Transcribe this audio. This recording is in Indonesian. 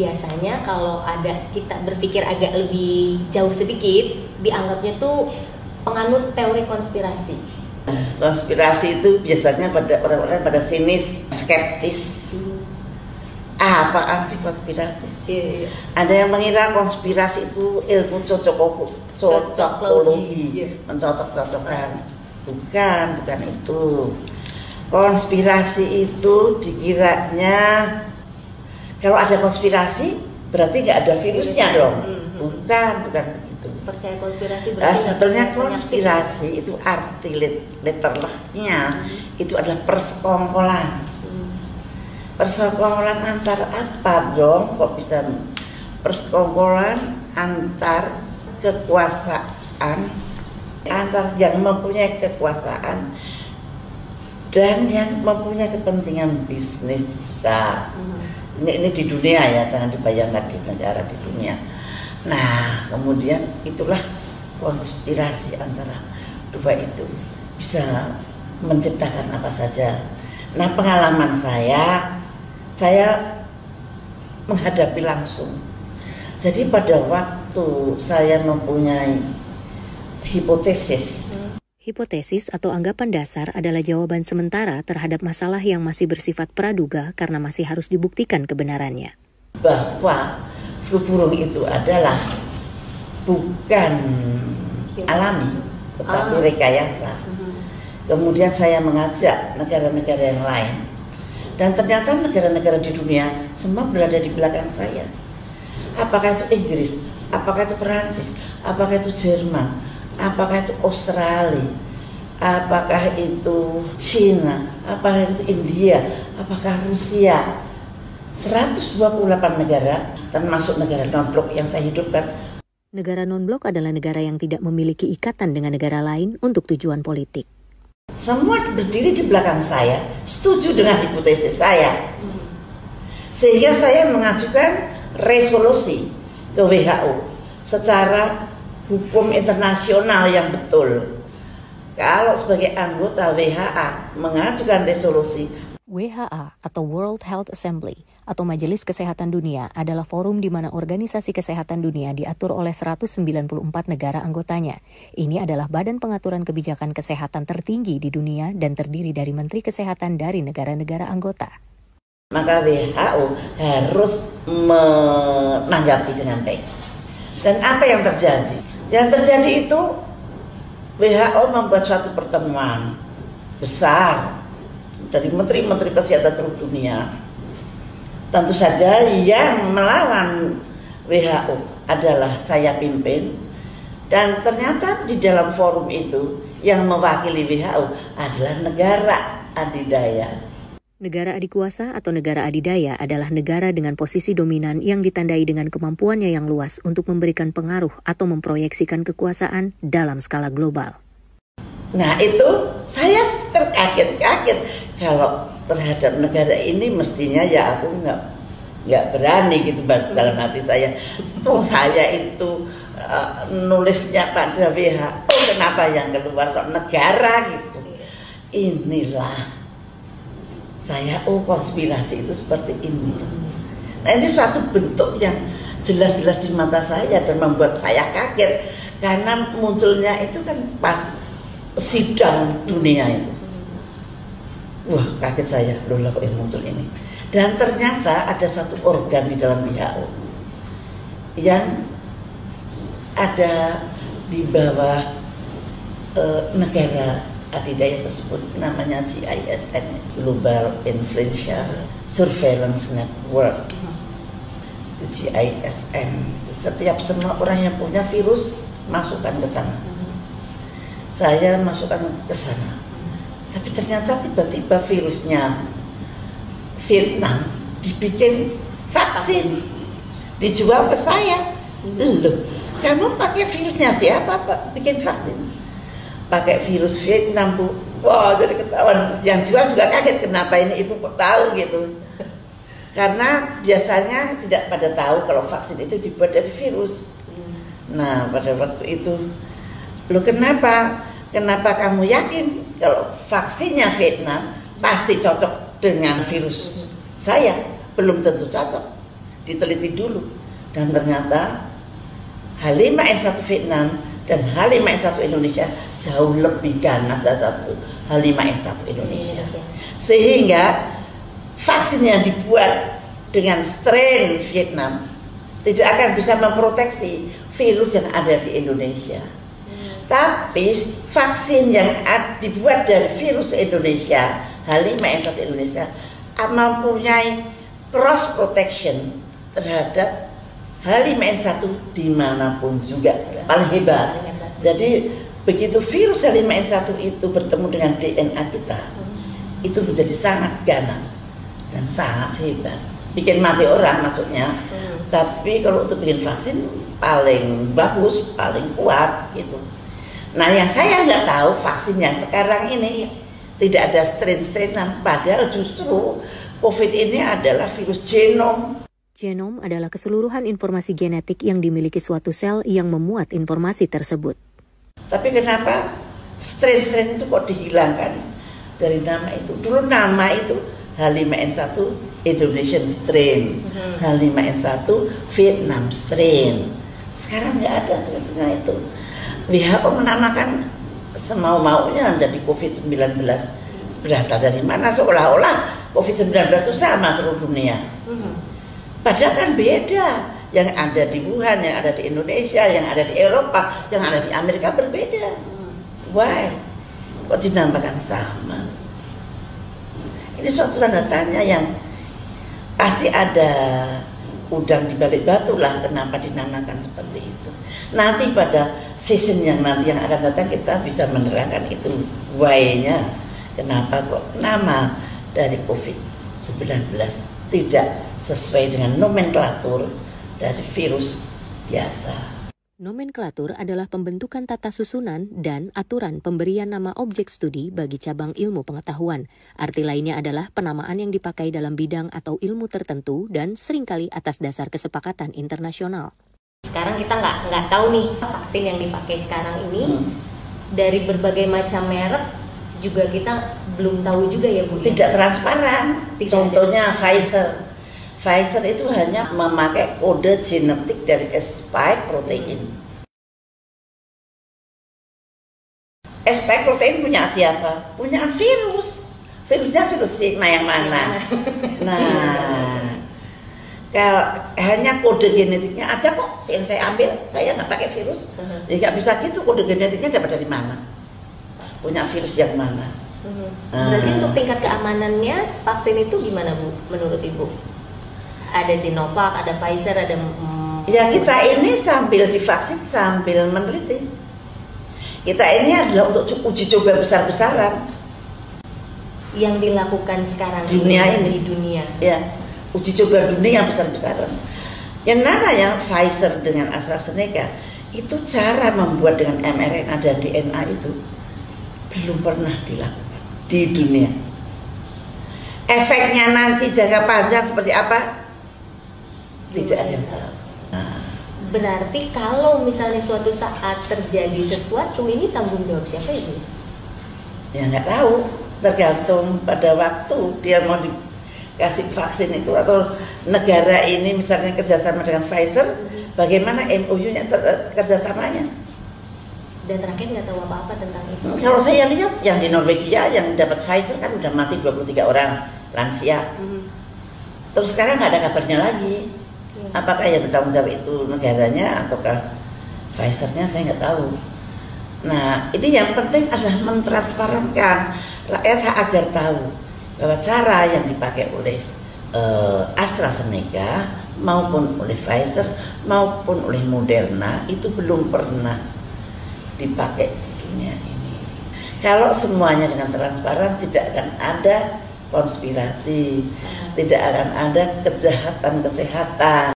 Biasanya kalau ada kita berpikir agak lebih jauh sedikit, dianggapnya tuh penganut teori konspirasi. Konspirasi itu biasanya pada orang-orang pada sinis, skeptis. Apaan sih konspirasi? Iya. Ada yang mengira konspirasi itu ilmu cocokologi, mencocok-cocokkan. Bukan itu. Konspirasi itu dikiranya kalau ada konspirasi berarti nggak ada virusnya dong. Bukan itu. Percaya konspirasi berarti sebetulnya konspirasi itu arti letterlehnya itu adalah persekongkolan. Persekongkolan antar apa dong? Kok bisa persekongkolan antar kekuasaan, antar yang mempunyai kekuasaan dan yang mempunyai kepentingan bisnis besar. Ini di dunia ya, jangan dibayangkan di negara di dunia. Nah, kemudian itulah konspirasi antara dua itu bisa menciptakan apa saja. Nah, pengalaman saya menghadapi langsung. Jadi pada waktu saya mempunyai hipotesis. Hipotesis atau anggapan dasar adalah jawaban sementara terhadap masalah yang masih bersifat praduga karena masih harus dibuktikan kebenarannya. Bahwa flu burung itu adalah bukan alami, tetapi rekayasa. Kemudian saya mengajak negara-negara yang lain. Dan ternyata negara-negara di dunia semua berada di belakang saya. Apakah itu Inggris, apakah itu Perancis, apakah itu Jerman, apakah itu Australia, apakah itu Cina, apakah itu India, apakah Rusia. 128 negara, termasuk negara non-blok yang saya hidupkan. Negara non-blok adalah negara yang tidak memiliki ikatan dengan negara lain untuk tujuan politik. Semua berdiri di belakang saya, setuju dengan hipotesis saya. Sehingga saya mengajukan resolusi ke WHO secara hukum internasional yang betul. Kalau sebagai anggota WHA mengajukan resolusi. WHA atau World Health Assembly atau Majelis Kesehatan Dunia adalah forum di mana organisasi kesehatan dunia diatur oleh 194 negara anggotanya. Ini adalah badan pengaturan kebijakan kesehatan tertinggi di dunia dan terdiri dari menteri kesehatan dari negara-negara anggota. Maka WHO harus menanggapi dengan baik. Dan apa yang terjadi? Yang terjadi itu WHO membuat suatu pertemuan besar dari menteri-menteri kesehatan seluruh dunia. Tentu saja yang melawan WHO adalah saya pimpin. Dan ternyata di dalam forum itu yang mewakili WHO adalah negara adidaya. Negara adikuasa atau negara adidaya adalah negara dengan posisi dominan yang ditandai dengan kemampuannya yang luas untuk memberikan pengaruh atau memproyeksikan kekuasaan dalam skala global. Nah itu saya terkaget-kaget kalau terhadap negara ini mestinya ya aku nggak berani gitu dalam hati saya. Oh saya itu nulisnya pada WHO, kenapa yang keluar negara gitu. Inilah saya konspirasi itu seperti ini. Nah ini suatu bentuk yang jelas-jelas di mata saya dan membuat saya kaget karena munculnya itu kan pas sidang dunia itu. Wah kaget saya, loh kok yang muncul ini. Dan ternyata ada satu organ di dalam WHO yang ada di bawah negara adidaya tersebut, namanya GISN, Global Influencer Surveillance Network. Itu GISN. Setiap semua orang yang punya virus masukkan ke sana. Saya masukkan ke sana. Tapi ternyata tiba-tiba virusnya Vietnam dibikin vaksin, dijual ke saya. Loh, kamu pakai virusnya siapa Pak? Bikin vaksin. Pakai virus Vietnam Bu. Wah, jadi ketahuan. Yang jual juga kaget, kenapa ini ibu kok tahu gitu. Karena biasanya tidak pada tahu kalau vaksin itu dibuat dari virus. Nah, pada waktu itu, loh kenapa? Kenapa kamu yakin kalau vaksinnya Vietnam pasti cocok dengan virus saya? Belum tentu cocok. diteliti dulu. Dan ternyata H5N1 Vietnam dan H5N1 Indonesia jauh lebih ganas dari H5N1 Indonesia. Sehingga vaksin yang dibuat dengan strain Vietnam tidak akan bisa memproteksi virus yang ada di Indonesia. Tapi vaksin yang dibuat dari virus Indonesia, H5N1 Indonesia, mempunyai cross protection terhadap H5N1 dimanapun juga, paling hebat. Jadi begitu virus H5N1 itu bertemu dengan DNA kita, itu menjadi sangat ganas dan sangat hebat. Bikin mati orang maksudnya. Tapi kalau untuk bikin vaksin paling bagus, paling kuat gitu. Nah yang saya nggak tahu vaksin yang sekarang ini tidak ada strain-strainan, padahal justru COVID ini adalah virus genom. Genom adalah keseluruhan informasi genetik yang dimiliki suatu sel yang memuat informasi tersebut. Tapi kenapa strain-strain itu kok dihilangkan dari nama itu? Dulu nama itu H5N1 Indonesian strain, H5N1 Vietnam strain. Sekarang nggak ada strain itu. WHO menamakan semau-maunya jadi COVID-19. Berasal dari mana? Seolah-olah COVID-19 itu sama seluruh dunia. Padahal kan beda. Yang ada di Wuhan, yang ada di Indonesia, yang ada di Eropa, yang ada di Amerika berbeda. Why? Kok dinamakan sama? Ini suatu tanda tanya yang pasti ada udang di balik batu lah kenapa dinamakan seperti itu. Nanti pada season yang nanti yang akan datang kita bisa menerangkan itu why-nya. Kenapa kok nama dari COVID-19 tidak sesuai dengan nomenklatur dari virus biasa. Nomenklatur adalah pembentukan tata susunan dan aturan pemberian nama objek studi bagi cabang ilmu pengetahuan. Arti lainnya adalah penamaan yang dipakai dalam bidang atau ilmu tertentu dan seringkali atas dasar kesepakatan internasional. Sekarang kita nggak tahu nih vaksin yang dipakai sekarang ini dari berbagai macam merek juga kita belum tahu juga ya Bu. Tidak transparan. Contohnya Pfizer. Pfizer itu hanya memakai kode genetik dari spike protein. Spike protein punya siapa? Punya virus. Virusnya virus sigma yang mana? Nah, kalau hanya kode genetiknya aja kok yang saya ambil, saya nggak pakai virus. Ya nggak bisa gitu, kode genetiknya dapat dari mana? Punya virus yang mana? Berarti untuk tingkat keamanannya vaksin itu gimana Bu? Menurut Ibu? Ada Sinovac, ada Pfizer, ada ya kita ini sambil divaksin sambil meneliti. Kita ini adalah untuk uji coba besar-besaran yang dilakukan sekarang dunia ini di dunia. Ya, uji coba dunia besar-besaran. Yang namanya Pfizer dengan AstraZeneca itu cara membuat dengan mRNA dan DNA itu belum pernah dilakukan di dunia. Efeknya nanti jangka panjang seperti apa? Tidak ada yang tahu. Berarti kalau misalnya suatu saat terjadi sesuatu, ini tanggung jawab siapa itu? Ya nggak tahu, tergantung pada waktu dia mau dikasih vaksin itu atau negara ini misalnya kerjasama dengan Pfizer, bagaimana MOU-nya kerjasamanya? Dan rakyat nggak tahu apa-apa tentang itu. Kalau saya lihat yang di Norwegia yang dapat Pfizer kan udah mati 23 orang lansia. Terus sekarang nggak ada kabarnya lagi. Apakah yang bertanggung jawab itu negaranya ataukah Pfizer-nya, saya nggak tahu. Nah ini yang penting adalah mentransparankan rakyat agar tahu bahwa cara yang dipakai oleh AstraZeneca maupun oleh Pfizer maupun oleh Moderna itu belum pernah dipakai di dunia ini. Kalau semuanya dengan transparan tidak akan ada konspirasi, tidak akan ada kejahatan kesehatan.